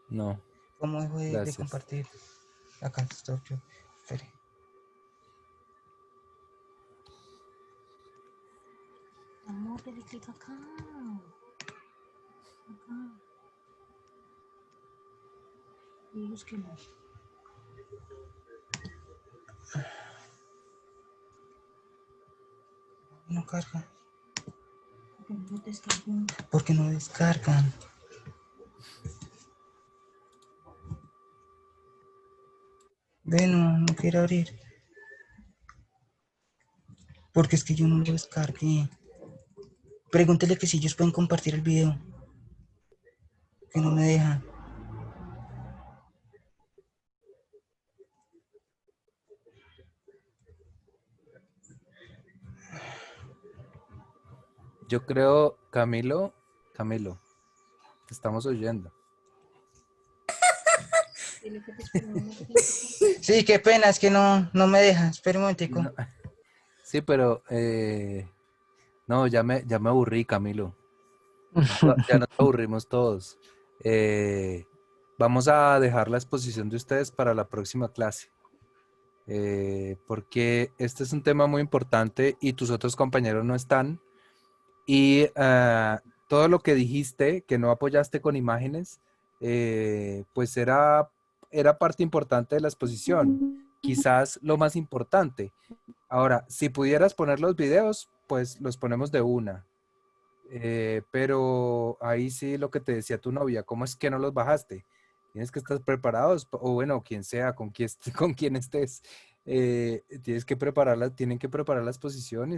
No, ¿Cómo dejo de gracias. compartir? Acá estoy yo. Espere. Amor, dale clic acá. Acá. Y búsquelo. No carga. Porque no te descargó. ¿Por qué no descargan? Ve, no, no quiero abrir. Porque es que yo no lo descargué. Pregúntele que si ellos pueden compartir el video. Que no me dejan. Yo creo, Camilo, te estamos oyendo. Dile que te espero un momentico. Sí, qué pena, es que no me deja. Espera un momentico. No, sí, pero no, ya me aburrí, Camilo. Ya nos aburrimos todos. Eh, Vamos a dejar la exposición de ustedes para la próxima clase. Porque este es un tema muy importante y tus otros compañeros no están. Y todo lo que dijiste, que no apoyaste con imágenes, pues era parte importante de la exposición. Quizás lo más importante. Ahora, si pudieras poner los videos, pues los ponemos de una. Pero ahí sí lo que te decía tu novia, ¿cómo es que no los bajaste? Tienes que estar preparados, o bueno, quien sea, con quien, con quien estés, tienes que prepararla, tienen que preparar la exposición y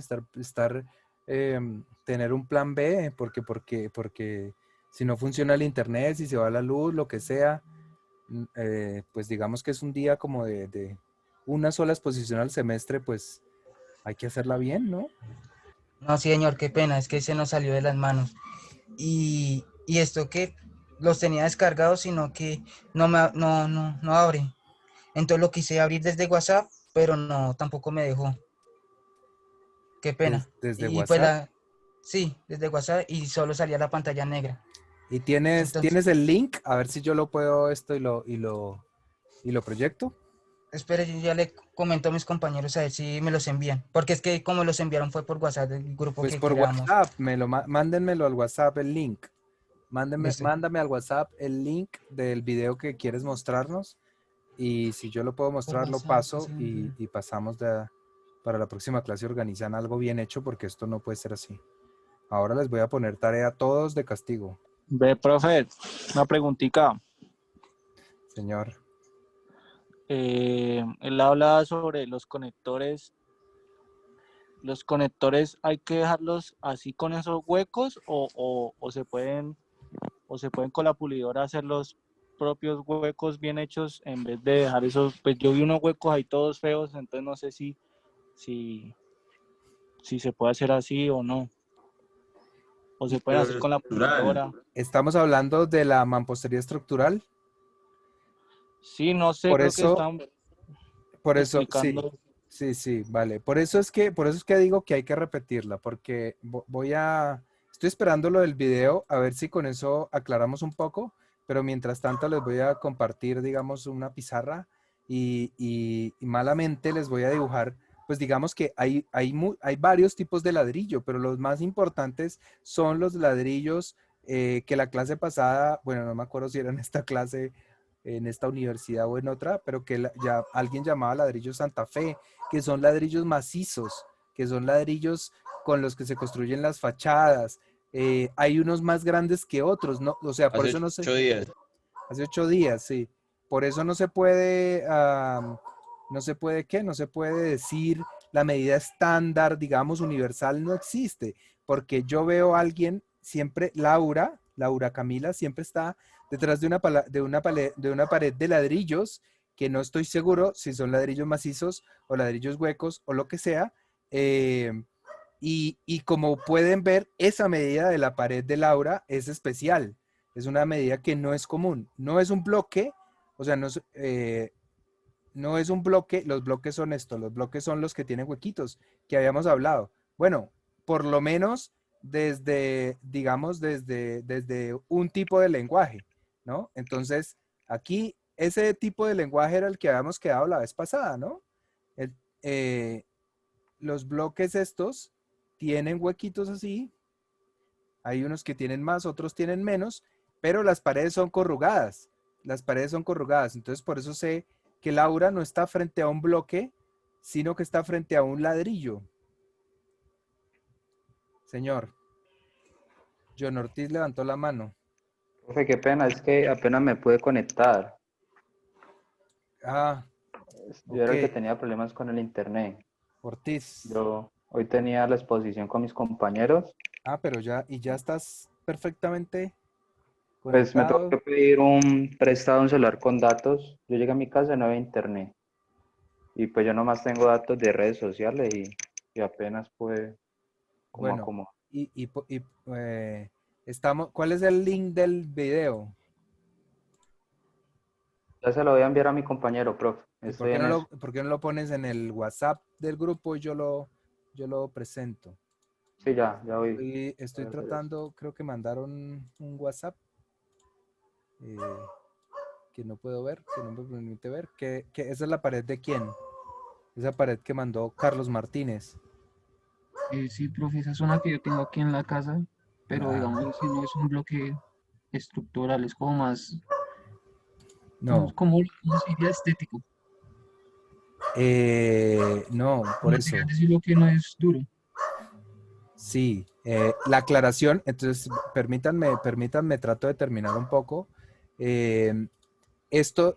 tener un plan B, porque si no funciona el internet, si se va la luz, lo que sea, pues digamos que es un día como de una sola exposición al semestre, pues hay que hacerla bien, ¿no? No, sí, señor, qué pena, es que se nos salió de las manos. Y esto que los tenía descargados, sino que no abre. Entonces lo quise abrir desde WhatsApp, pero no, tampoco me dejó. Qué pena. Desde Y pues WhatsApp. sí, desde WhatsApp y solo salía la pantalla negra. ¿Y Entonces, tienes el link? A ver si yo lo puedo esto y lo proyecto. espere, yo ya le comento a mis compañeros a ver si me los envían. Porque es que como los enviaron fue por WhatsApp del grupo Pues que por creamos. WhatsApp, mándenmelo al WhatsApp el link. Listo. Mándame al WhatsApp el link del video que quieres mostrarnos y si yo lo puedo Por mostrar, lo WhatsApp, paso sí. y pasamos para la próxima clase organizan algo bien hecho porque esto no puede ser así. Ahora les voy a poner tarea a todos de castigo, Ve, profe, una preguntita. señor. Él habla sobre los conectores. ¿Los conectores hay que dejarlos así con esos huecos o se pueden con la pulidora hacer los propios huecos bien hechos en vez de dejar esos? Pues yo vi unos huecos ahí todos feos, entonces no sé si, si se puede hacer así o no. O se pueden hacer con la pulidora. Estamos hablando de la mampostería estructural. Sí, no sé, Por creo que eso, están sí, explicando. sí, vale. Por eso es que digo que hay que repetirla, porque estoy esperando lo del video, a ver si con eso aclaramos un poco, pero mientras tanto les voy a compartir, digamos, una pizarra y malamente les voy a dibujar, pues digamos que hay varios tipos de ladrillo, pero los más importantes son los ladrillos que la clase pasada, bueno, no me acuerdo si era en esta clase en esta universidad o en otra, pero que ya alguien llamaba ladrillos Santa Fe, que son ladrillos macizos, que son ladrillos con los que se construyen las fachadas. Hay unos más grandes que otros, ¿no? O sea, por Hace eso no sé. 8 días. Hace 8 días, sí. Por eso no se puede, no se puede, ¿qué? No se puede decir la medida estándar, digamos, universal, no existe. Porque yo veo a alguien, siempre, Laura Camila, siempre está detrás de de una pared de ladrillos, que no estoy seguro si son ladrillos macizos o ladrillos huecos o lo que sea. Y como pueden ver, esa medida de la pared de Laura es especial. Es una medida que no es común. No es un bloque, o sea, no es un bloque. Los bloques son estos. Los bloques son los que tienen huequitos que habíamos hablado. Bueno, por lo menos desde, digamos, desde un tipo de lenguaje. ¿no? Entonces, aquí ese tipo de lenguaje era el que habíamos quedado la vez pasada, ¿no? El- eh, los bloques estos tienen huequitos así, hay unos que tienen más, otros tienen menos, pero las paredes son corrugadas. Las paredes son corrugadas. Entonces, por eso sé que Laura no está frente a un bloque, sino que está frente a un ladrillo. Señor, John Ortiz levantó la mano. Profe, qué pena, es que apenas me pude conectar. Ah, Yo era el que ok. tenía problemas con el internet. Ortiz. Yo hoy tenía la exposición con mis compañeros. Ah, pero ya estás perfectamente Pues me tuvo conectado. que pedir un prestado un celular con datos. Yo llegué a mi casa y no había internet. Y pues yo nomás tengo datos de redes sociales y apenas pude como Bueno, acomodar. ¿cuál es el link del video? Ya se lo voy a enviar a mi compañero, profe. ¿Y Estoy en eso. por qué no lo pones en el WhatsApp del grupo y yo lo presento? Sí, ya voy. Estoy Voy a hacer eso. tratando, creo que mandaron un WhatsApp eh, que no puedo ver, que no me permite ver. ¿Esa es la pared de quién? Esa pared que mandó Carlos Martínez. Sí, profe, esa zona que yo tengo aquí en la casa, pero Ah, digamos, si no es un bloque estructural, es como más, no, ¿cómo se diría? Estético. no, El por material eso. de ese bloque no es duro. Sí, la aclaración, entonces permítanme, trato de terminar un poco. Eh, estos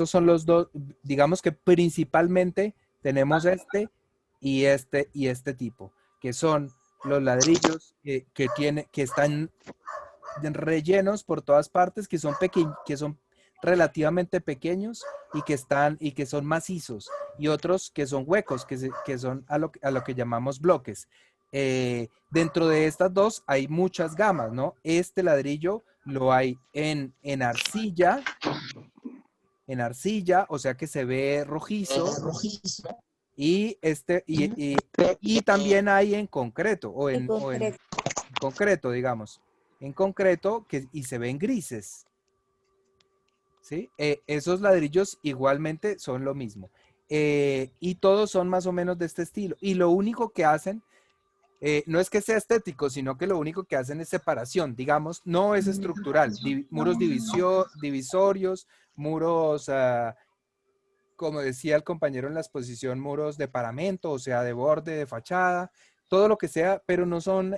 son los dos, digamos que principalmente tenemos y este tipo, que son los ladrillos que están rellenos por todas partes, que son relativamente pequeños y que son macizos, y otros que son huecos, que son a lo que llamamos bloques. Dentro de estas dos hay muchas gamas, ¿no? Este ladrillo lo hay en arcilla, o sea que se ve rojizo, y y también hay en concreto, o en concreto, digamos, en concreto, y se ven grises, ¿sí? Esos ladrillos igualmente son lo mismo. Y todos son más o menos de este estilo. Y lo único que hacen, no es que sea estético, sino que lo único que hacen es separación, digamos, no es estructural. Muros divisorios, muros, como decía el compañero en la exposición, muros de paramento, o sea, de borde, de fachada, todo lo que sea, pero no son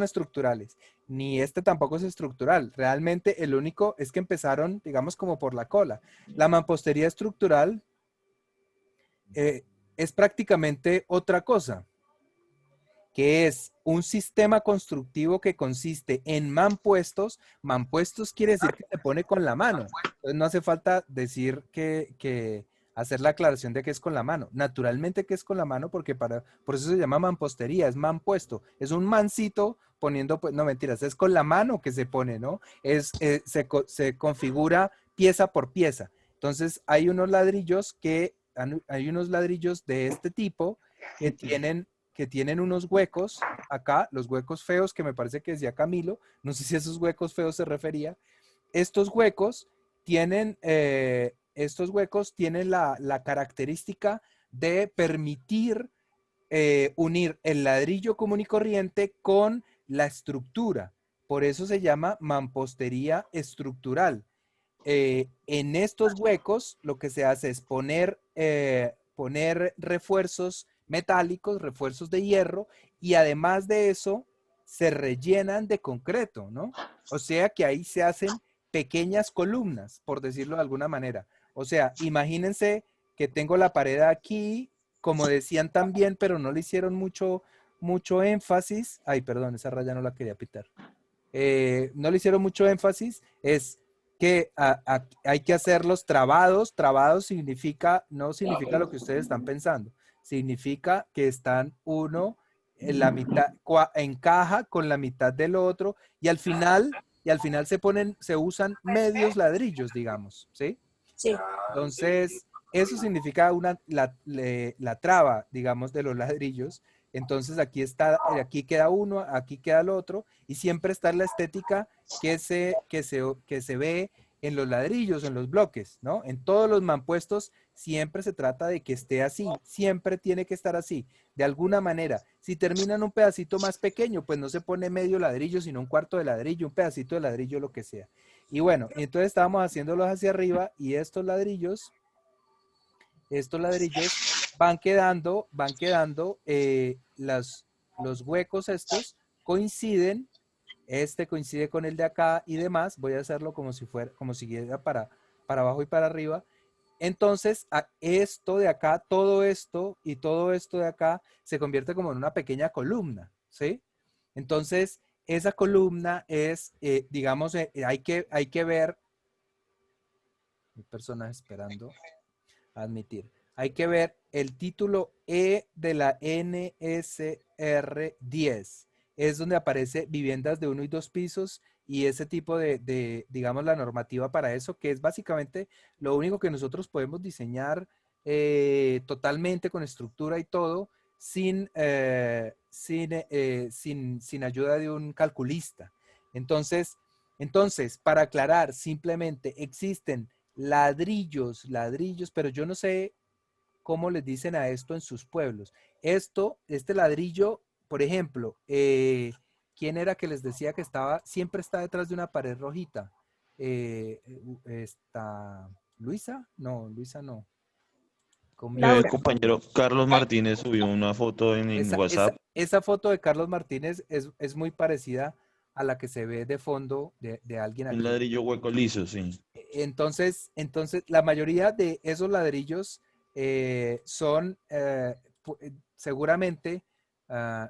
estructurales. Ni este tampoco es estructural. Realmente el único es que empezaron, digamos, como por la cola. La mampostería estructural es prácticamente otra cosa, que es un sistema constructivo que consiste en mampuestos. Mampuestos quiere decir que se pone con la mano. Entonces no hace falta decir que hacer la aclaración de que es con la mano. Naturalmente que es con la mano porque por eso se llama mampostería, es mampuesto. Es un mancito poniendo, pues, no mentiras, es con la mano que se pone, ¿no? Se configura pieza por pieza. Entonces hay unos ladrillos de este tipo que tienen unos huecos acá, los huecos feos que me parece que decía Camilo, no sé si esos huecos feos se refería. Estos huecos estos huecos tienen la característica de permitir unir el ladrillo común y corriente con la estructura. Por eso se llama mampostería estructural. En estos huecos lo que se hace es poner refuerzos metálicos, refuerzos de hierro, y además de eso se rellenan de concreto, ¿no? O sea que ahí se hacen pequeñas columnas, por decirlo de alguna manera. O sea, imagínense que tengo la pared aquí, como decían también, pero no le hicieron mucho énfasis. Ay, perdón, esa raya no la quería pitar. No le hicieron mucho énfasis, es que hay que hacerlos trabados. Trabados no significa lo que ustedes están pensando, significa que están uno en la mitad, encaja con la mitad del otro, y al final se usan medios ladrillos, digamos, ¿sí? Sí. Entonces, eso significa la traba, digamos, de los ladrillos, Entonces aquí está, aquí queda uno, aquí queda el otro, y siempre está la estética que se ve en los ladrillos, en los bloques, ¿no? En todos los mampuestos siempre se trata de que esté así, siempre tiene que estar así, de alguna manera. Si termina en un pedacito más pequeño, pues no se pone medio ladrillo, sino un cuarto de ladrillo, un pedacito de ladrillo, lo que sea. Y bueno, entonces estábamos haciéndolos hacia arriba y estos ladrillos van quedando los huecos estos coinciden, este coincide con el de acá y demás. Voy a hacerlo como si fuera, como si siguiera para abajo y para arriba. Entonces, esto de acá, todo esto y todo esto de acá se convierte como en una pequeña columna, ¿sí? Entonces, esa columna es, digamos, hay que ver, mi personaje esperando admitir. Hay que ver el título E de la NSR 10. Es donde aparece viviendas de 1 y 2 pisos y ese tipo digamos, la normativa para eso, que es básicamente lo único que nosotros podemos diseñar totalmente con estructura y todo, sin ayuda de un calculista. Entonces, para aclarar, simplemente existen ladrillos, pero yo no sé cómo les dicen a esto en sus pueblos. Este ladrillo, por ejemplo, ¿quién era que les decía que siempre está detrás de una pared rojita? ¿Luisa? No, Luisa no. El Laura. compañero Carlos Martínez subió una foto en WhatsApp. Esa foto de Carlos Martínez es muy parecida a la que se ve de fondo de alguien Un aquí. ladrillo hueco liso, sí. Entonces, la mayoría de esos ladrillos son seguramente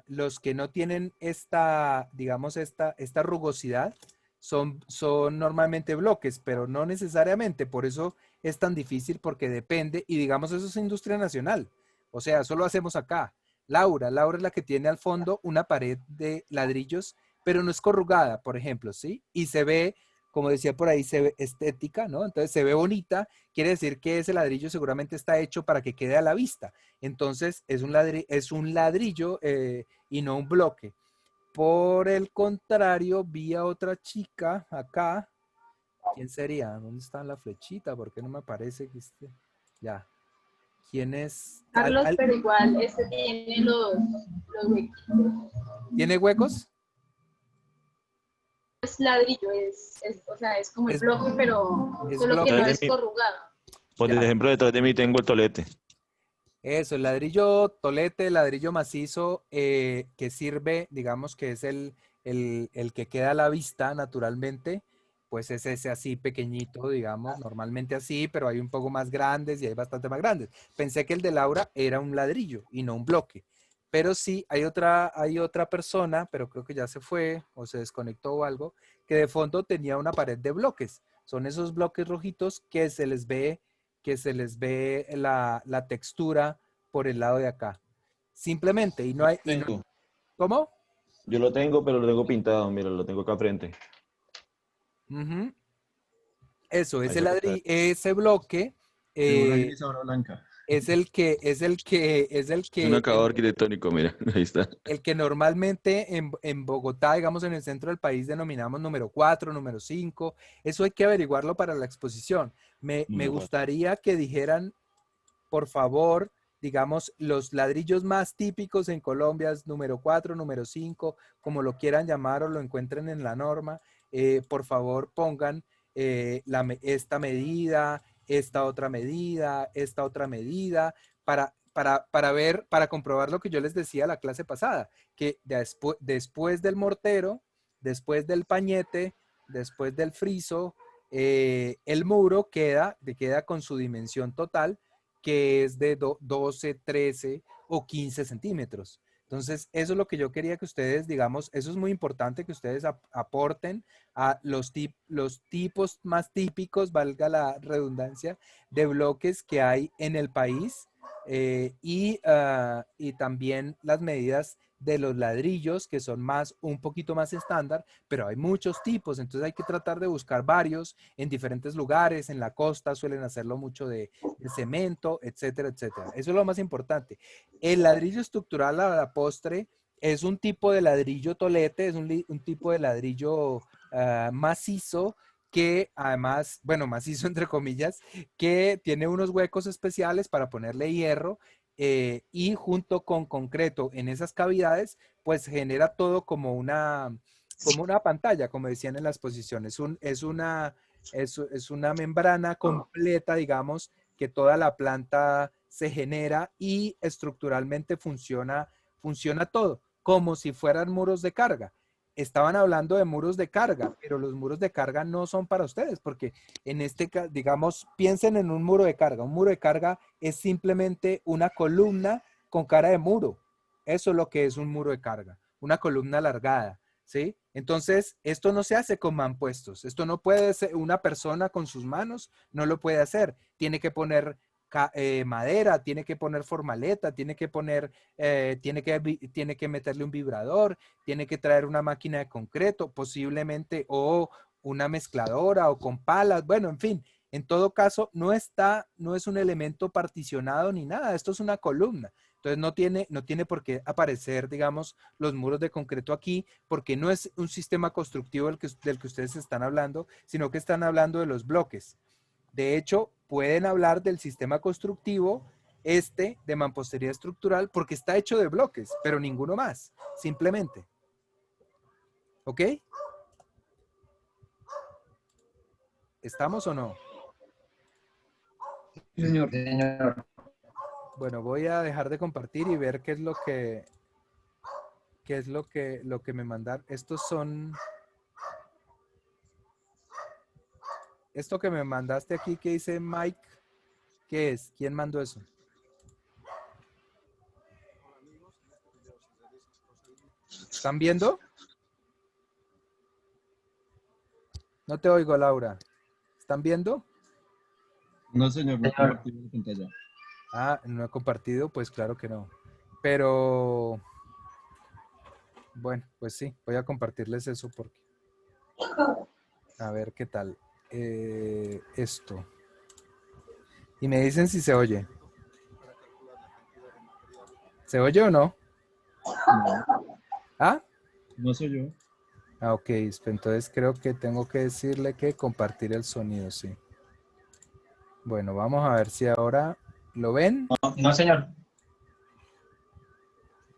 los que no tienen digamos, esta rugosidad, son normalmente bloques, pero no necesariamente. Por eso es tan difícil, porque depende, y digamos, eso es industria nacional. O sea, eso lo hacemos acá. Laura es la que tiene al fondo una pared de ladrillos, pero no es corrugada, por ejemplo, ¿sí? Y se ve, como decía por ahí, se ve estética, ¿no? Entonces se ve bonita, quiere decir que ese ladrillo seguramente está hecho para que quede a la vista. Entonces es un ladrillo y no un bloque. Por el contrario, vi a otra chica acá. ¿Quién sería? ¿Dónde está la flechita? ¿Por qué no me aparece que esté? Ya. ¿Quién es? Carlos, pero igual este tiene los huequitos. ¿Tiene huecos? Es ladrillo, o sea, es como el Es, bloque, pero es solo que bloque. no Detrás es de mí, corrugado. por Ya. ejemplo, detrás de mí tengo el tolete. Eso, el ladrillo tolete, ladrillo macizo, que sirve, digamos que es el que queda a la vista naturalmente, pues es ese así pequeñita, digamos, normalmente así, pero hay un poco más grandes y hay bastante más grandes. Pensé que el de Laura era un ladrillo y no un bloque. Pero sí, hay otra persona, pero creo que ya se fue o se desconectó o algo, que de fondo tenía una pared de bloques. Son esos bloques rojitos que se les ve la textura por el lado de acá. Simplemente, y no hay, y no, Tengo. ¿cómo? Yo lo tengo, pero lo tengo pintado. Mira, lo tengo acá frente. Ujú. Eso, Ahí se lo está. ese bloque Tengo una eh, gris ahora blanca. es Un acabado arquitectónico, mira, ahí está. el que normalmente en Bogotá, digamos en el centro del país, denominamos número 4, número 5. Eso hay que averiguarlo para la exposición. Me Número 4. gustaría que dijeran, por favor, digamos, los ladrillos más típicos en Colombia es número 4, número 5, como lo quieran llamar o lo encuentren en la norma. Por favor, pongan esta medida, esta otra medida, para ver, para comprobar lo que yo les decía la clase pasada, que después del mortero, después del pañete, después del friso, el muro queda con su dimensión total, que es de 12, 13 o 15 centímetros. Entonces, eso es lo que yo quería que ustedes, digamos, eso es muy importante que ustedes aporten a los tipos más típicos, valga la redundancia, de bloques que hay en el país y también las medidas de los ladrillos que son un poquito más estándar, pero hay muchos tipos, entonces hay que tratar de buscar varios en diferentes lugares. En la costa suelen hacerlo mucho de cemento, etcétera, etcétera. Eso es lo más importante. El ladrillo estructural a la postre es un tipo de ladrillo tolete, es un tipo de ladrillo macizo, que además, bueno, macizo entre comillas, que tiene unos huecos especiales para ponerle hierro, y junto con concreto en esas cavidades, pues genera todo como una pantalla, como decían en la exposición. Es una membrana completa, digamos, que toda la planta se genera, y estructuralmente funciona todo, como si fueran muros de carga. Estaban hablando de muros de carga, pero los muros de carga no son para ustedes, porque en este caso, digamos, piensen en un muro de carga. Un muro de carga es simplemente una columna con cara de muro. Eso es lo que es un muro de carga, una columna alargada, ¿sí? Entonces, esto no se hace con mampuestos. Esto no puede ser una persona con sus manos, no lo puede hacer. Tiene que poner madera, tiene que poner formaleta, tiene que meterle un vibrador, tiene que traer una máquina de concreto, posiblemente, o una mezcladora, o con palas. Bueno, en fin, en todo caso, no es un elemento particionado ni nada. Esto es una columna. Entonces no tiene por qué aparecer, digamos, los muros de concreto aquí, porque no es un sistema constructivo del que ustedes están hablando, sino que están hablando de los bloques. De hecho, pueden hablar del sistema constructivo de mampostería estructural, porque está hecho de bloques, pero ninguno más, simplemente. ¿Ok? ¿Estamos o no? Sí, señor. Bueno, voy a dejar de compartir y ver qué es lo que me mandaron. Esto que me mandaste aquí que dice Mike, ¿qué es? ¿Quién mandó eso? ¿Están viendo? No te oigo, Laura. ¿Están viendo? No, señor, no he compartido la pantalla. Ah, no he compartido, pues claro que no. Pero, bueno, pues sí, voy a compartirles eso porque... A ver qué tal. Esto. Y me dicen si se oye. ¿Se oye o no? ¿Ah? No soy yo. Ah, ok. Entonces creo que tengo que decirle que compartir el sonido, sí. Bueno, vamos a ver si ahora... ¿Lo ven? No, señor.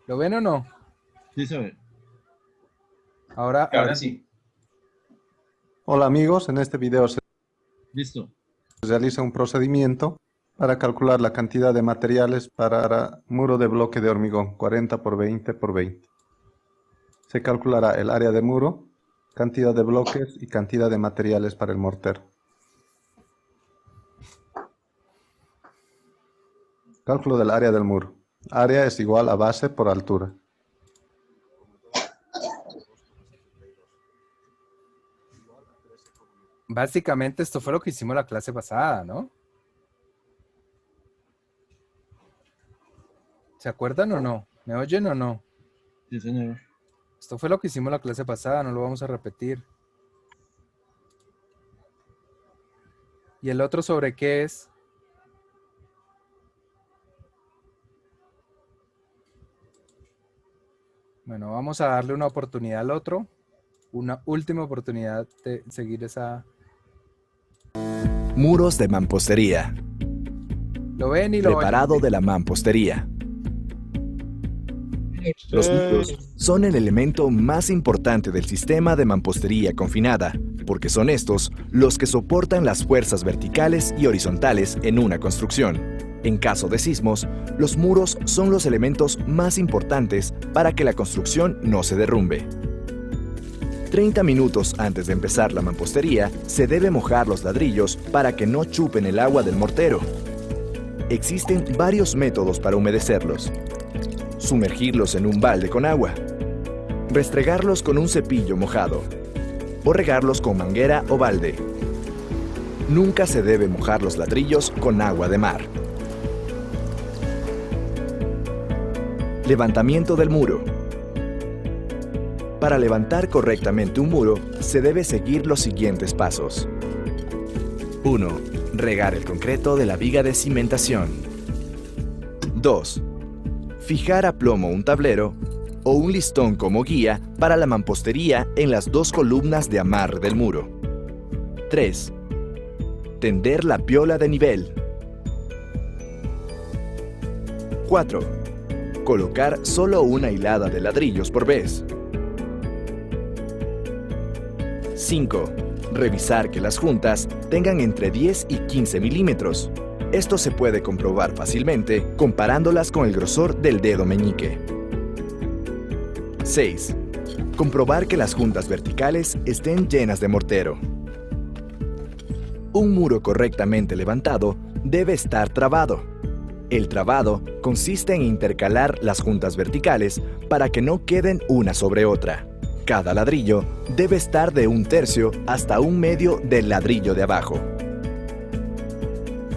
¿Lo ven o no? Sí se ve. Ahora sí. Hola amigos, en este video se Listo. realiza un procedimiento para calcular la cantidad de materiales para muro de bloque de hormigón 40 por 20 por 20. Se calculará el área de muro, cantidad de bloques y cantidad de materiales para el mortero. Cálculo del área del muro. Área es igual a base por altura. Básicamente esto fue lo que hicimos la clase pasada, ¿no? ¿Se acuerdan o no? ¿Me oyen o no? Sí, señor. Esto fue lo que hicimos la clase pasada, no lo vamos a repetir. ¿Y el otro sobre qué es? Bueno, vamos a darle una oportunidad al otro. Una última oportunidad de seguir esa... Muros de mampostería. Lo ven y lo Preparado de la mampostería. Los muros son el elemento más importante del sistema de mampostería confinada, porque son estos los que soportan las fuerzas verticales y horizontales en una construcción. En caso de sismos, los muros son los elementos más importantes para que la construcción no se derrumbe. 30 minutos antes de empezar la mampostería, se debe mojar los ladrillos para que no chupen el agua del mortero. Existen varios métodos para humedecerlos. Sumergirlos en un balde con agua, restregarlos con un cepillo mojado o regarlos con manguera o balde. Nunca se debe mojar los ladrillos con agua de mar. Levantamiento del muro. Para levantar correctamente un muro, se debe seguir los siguientes pasos. 1. Regar el concreto de la viga de cimentación. 2. Fijar a plomo un tablero o un listón como guía para la mampostería en las 2 columnas de amarre del muro. 3. Tender la piola de nivel. 4. Colocar solo una hilada de ladrillos por vez. 5. Revisar que las juntas tengan entre 10 y 15 milímetros. Esto se puede comprobar fácilmente comparándolas con el grosor del dedo meñique. 6. Comprobar que las juntas verticales estén llenas de mortero. Un muro correctamente levantado debe estar trabado. El trabado consiste en intercalar las juntas verticales para que no queden una sobre otra. Cada ladrillo debe estar de 1/3 hasta 1/2 del ladrillo de abajo.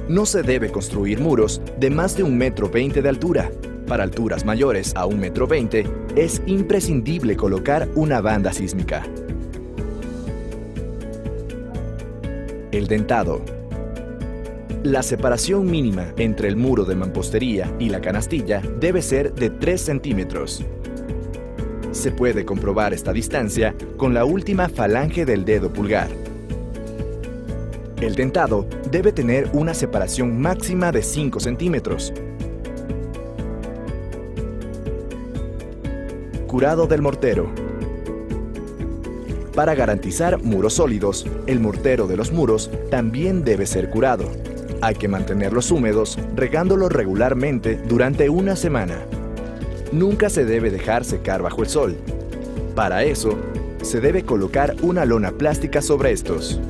No se debe construir muros de más de 1,20 m de altura. Para alturas mayores a 1,20 m es imprescindible colocar una banda sísmica. El dentado. La separación mínima entre el muro de mampostería y la canastilla debe ser de 3 centímetros. Se puede comprobar esta distancia con la última falange del dedo pulgar. El dentado debe tener una separación máxima de 5 centímetros. Curado del mortero. Para garantizar muros sólidos, el mortero de los muros también debe ser curado. Hay que mantenerlos húmedos, regándolos regularmente durante una semana. Nunca se debe dejar secar bajo el sol. Para eso, se debe colocar una lona plástica sobre estos.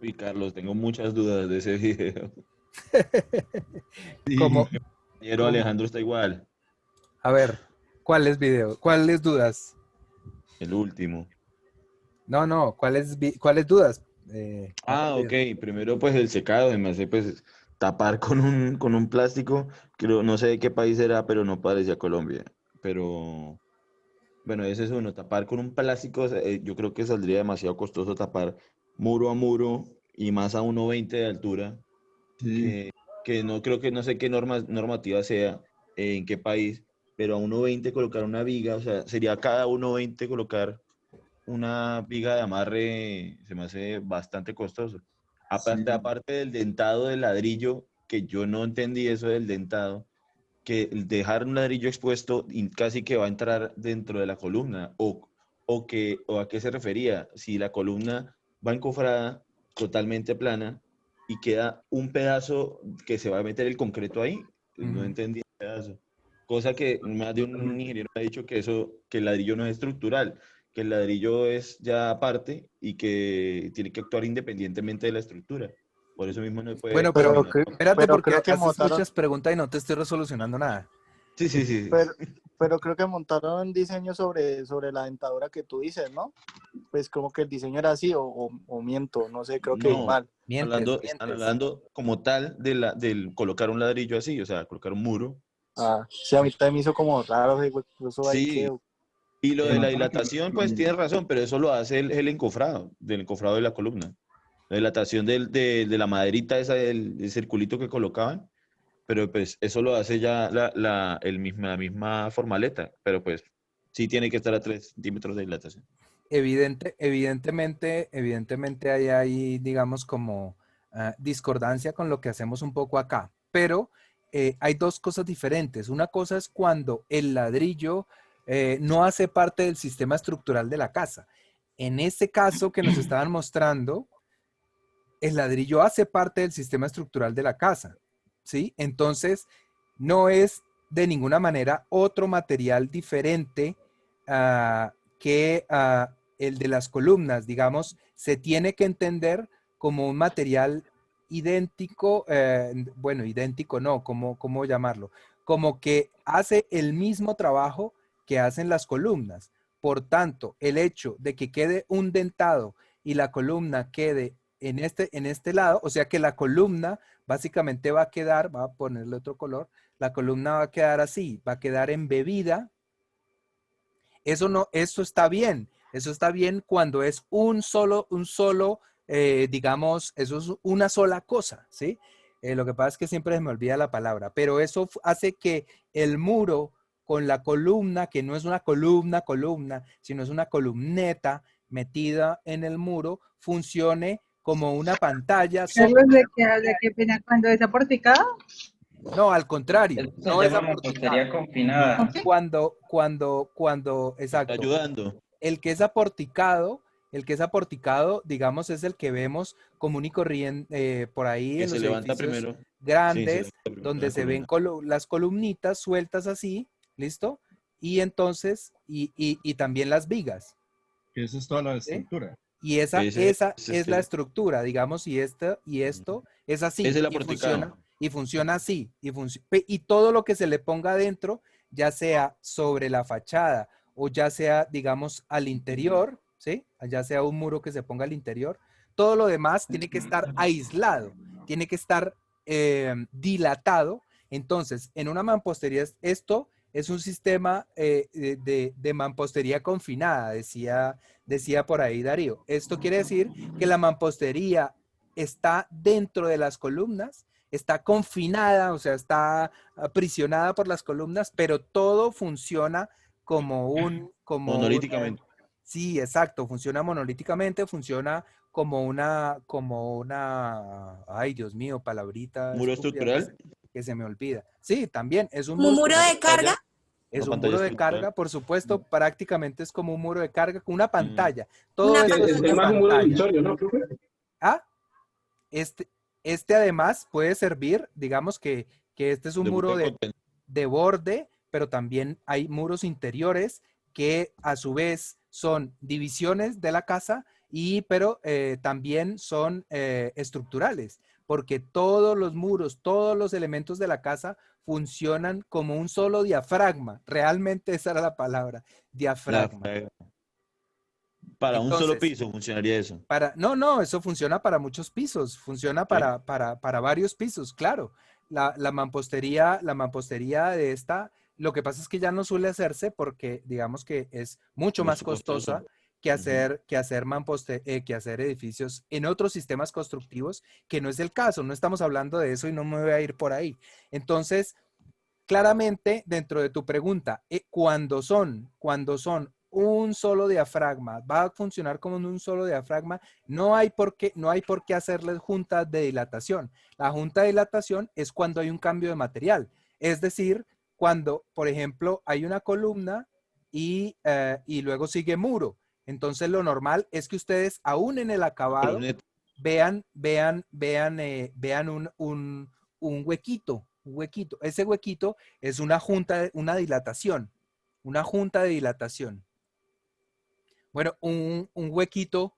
Uy, Carlos, tengo muchas dudas de ese video. Sí, Como, mi compañero Alejandro está igual. a ver, ¿cuáles videos? ¿Cuáles dudas? El último. No, ¿cuáles dudas? Ok. Primero, pues el secado, se me hace pues tapar con un plástico. Creo, no sé de qué país era, pero no parecía Colombia. Pero, bueno, ese es uno. Tapar con un plástico, yo creo que saldría demasiado costoso tapar muro a muro y más a 1,20 de altura. Sí. Que no creo que no sé qué normativa sea, en qué país, pero a 1,20 colocar una viga, o sea, sería cada 1,20 colocar una viga de amarre, se me hace bastante costoso. Aparte del dentado del ladrillo, que yo no entendí eso del dentado, que el dejar un ladrillo expuesto casi que va a entrar dentro de la columna, o a qué se refería, si la columna va encofrada, totalmente plana, y queda un pedazo que se va a meter el concreto ahí, no entendí el pedazo. Cosa que más de un ingeniero me ha dicho que que el ladrillo no es estructural, que el ladrillo es ya aparte y que tiene que actuar independientemente de la estructura. Por eso mismo no puede Bueno, pero caminar. espérate porque creo que haces montaron, muchas preguntas y no te estoy resolucionando nada. Sí. pero creo que montaron un diseño sobre la dentadura que tú dices, ¿no? Pues como que el diseño era así o miento, no sé, creo que vi No, mal. están hablando como tal del colocar un ladrillo así, o sea, colocar un muro. Sí, a mí también me hizo como raro, eso ahí Sí, que... y lo de la Para que dilatación, pues tienes razón, pero eso lo hace el encofrado, del encofrado de la columna. La dilatación de la maderita esa, del circulito que colocaban, pero pues eso lo hace ya la misma formaleta, pero pues sí tiene que estar a 3 centímetros de dilatación. Evidentemente hay ahí, digamos, como discordancia con lo que hacemos un poco acá, pero hay dos cosas diferentes. Una cosa es cuando el ladrillo no hace parte del sistema estructural de la casa. En este caso que nos estaban mostrando, el ladrillo hace parte del sistema estructural de la casa, ¿sí? Entonces, no es de ninguna manera otro material diferente que el de las columnas, digamos, se tiene que entender como un material idéntico, bueno, idéntico no, ¿cómo llamarlo? Como que hace el mismo trabajo que hacen las columnas. Por tanto, el hecho de que quede un dentado y la columna quede en este lado, o sea que la columna básicamente va a quedar, va a ponerle otro color, la columna va a quedar así, va a quedar embebida. Eso está bien. Eso está bien cuando es digamos, eso es una sola cosa, ¿sí? Lo que pasa es que siempre se me olvida la palabra, pero eso hace que el muro con la columna, que no es una columna, sino es una columneta metida en el muro, funcione como una pantalla. Carlos, ¿de qué habla? ¿Qué pena cuando es aporticado? No, al contrario, Eso se no es llama mampostería aporticado. confinada. Está Exacto. ayudando. El que es aporticado, digamos, es el que vemos común y corriente por ahí Que en se los levanta edificios primero. Sí, se grandes, levanta primero donde la se ven columna. las columnitas sueltas así, ¿listo? Y entonces, y también las vigas, Esa es toda la ¿sí? estructura. Y esa es la estructura, digamos, y esto es así, Es el y aporticado. funciona así, y todo lo que se le ponga adentro, ya sea sobre la fachada o ya sea, digamos, al interior, ¿sí? Ya sea un muro que se ponga al interior, todo lo demás tiene que estar aislado, tiene que estar dilatado. Entonces, en una mampostería, esto es un sistema de mampostería confinada, decía por ahí Darío. Esto quiere decir que la mampostería está dentro de las columnas, está confinada, o sea, está aprisionada por las columnas, pero todo funciona Monolíticamente. sí, exacto, funciona monolíticamente, funciona ay, Dios mío, palabrita ¿Muro estúpida estructural? que se me olvida. Sí, también es un ¿Como muro un muro de carga? ¿Pantalla? es Una un pantalla muro de estructural. carga, por supuesto, prácticamente es como un muro de carga con una pantalla. Todo Una esto es pantalla. una Es más un muro pantalla. divisorio, ¿no, profe? Ah, este además puede servir, digamos que este es un De muro muro de contención. de borde, pero también hay muros interiores que a su vez son divisiones de la casa, pero también son estructurales, porque todos los muros, todos los elementos de la casa funcionan como un solo diafragma. Realmente esa era la palabra, diafragma. Para un solo Entonces, piso funcionaría eso. no, eso funciona para muchos pisos, funciona Sí. para varios pisos, claro. La mampostería de esta, lo que pasa es que ya no suele hacerse porque digamos que es mucho más costosa que hacer edificios en otros sistemas constructivos, que no es el caso, no estamos hablando de eso y no me voy a ir por ahí. Entonces, claramente, dentro de tu pregunta, cuando son un solo diafragma, va a funcionar como un solo diafragma, no hay por qué hacerles juntas de dilatación. La junta de dilatación es cuando hay un cambio de material. Es decir, cuando, por ejemplo, hay una columna y luego sigue muro. Entonces, lo normal es que ustedes, aún en el acabado, vean un huequito. Ese huequito es una dilatación. Una junta de dilatación. Bueno, un huequito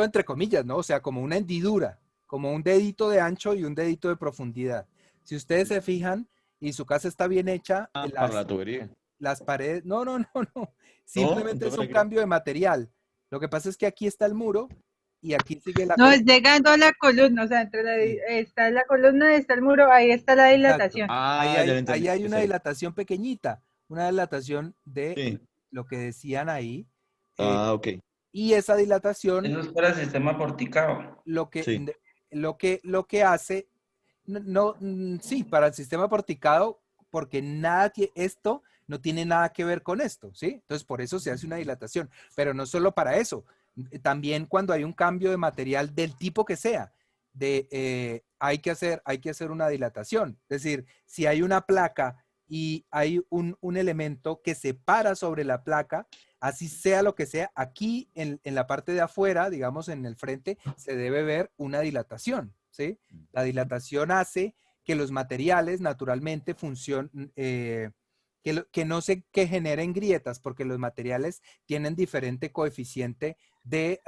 entre comillas, ¿no? O sea, como una hendidura, como un dedito de ancho y un dedito de profundidad. Si ustedes se fijan y su casa está bien hecha, Para la tubería. las paredes, no. Simplemente es un cambio de material. Lo que pasa es que aquí está el muro y aquí sigue la No, columna. es llegando a la columna, o sea, está la columna, está el muro, ahí está la dilatación. Ahí hay una dilatación pequeñita, una dilatación de lo que decían ahí. Ok. Y esa dilatación. Eso es para el sistema porticado. Lo que hace, sí, para el sistema porticado, porque esto no tiene nada que ver con esto, ¿sí? Entonces, por eso se hace una dilatación, pero no solo para eso. También cuando hay un cambio de material del tipo que sea, hay que hacer una dilatación. Es decir, si hay una placa y hay un elemento que se para sobre la placa, así sea lo que sea, aquí en la parte de afuera, digamos en el frente, se debe ver una dilatación, ¿sí? La dilatación hace que los materiales naturalmente funcionen, que generen grietas, porque los materiales tienen diferente coeficiente de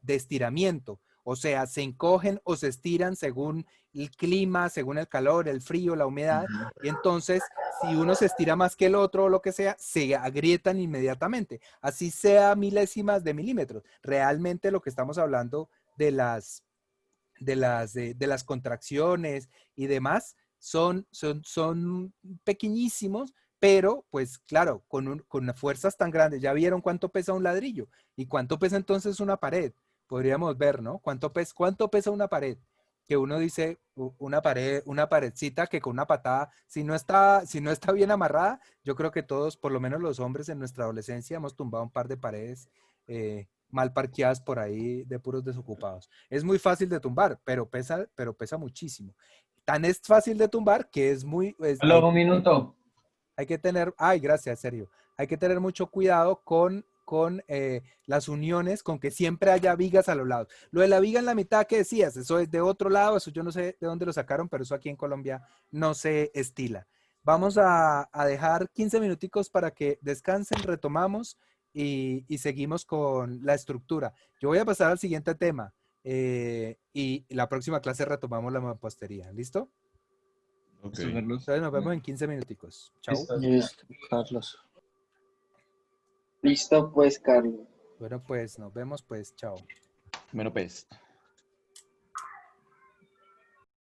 estiramiento. O sea, se encogen o se estiran según el clima, según el calor, el frío, la humedad. Y entonces, si uno se estira más que el otro o lo que sea, se agrietan inmediatamente. Así sea milésimas de milímetros. Realmente lo que estamos hablando de las contracciones y demás son pequeñísimos, pero pues claro, con fuerzas tan grandes. ¿Ya vieron cuánto pesa un ladrillo? ¿Y cuánto pesa entonces una pared? Podríamos ver, ¿no? ¿Cuánto pesa una pared? Que uno dice, una paredcita que con una patada, si no está bien amarrada, yo creo que todos, por lo menos los hombres en nuestra adolescencia, hemos tumbado un par de paredes mal parqueadas por ahí de puros desocupados. Es muy fácil de tumbar, pero pesa muchísimo. Tan es fácil de tumbar que es muy... Solo un minuto. Hay que tener... Ay, gracias, serio. Hay que tener mucho cuidado con las uniones, con que siempre haya vigas a los lados. Lo de la viga en la mitad que decías, eso es de otro lado, eso yo no sé de dónde lo sacaron, pero eso aquí en Colombia no se estila. Vamos a dejar 15 minuticos para que descansen, retomamos y seguimos con la estructura. Yo voy a pasar al siguiente tema y la próxima clase retomamos la mampostería. ¿Listo? Ok. Entonces nos vemos en 15 minuticos. Chao. Listo, Carlos. Listo, pues, Carlos. Bueno, pues nos vemos, pues, chao. Bueno, pues.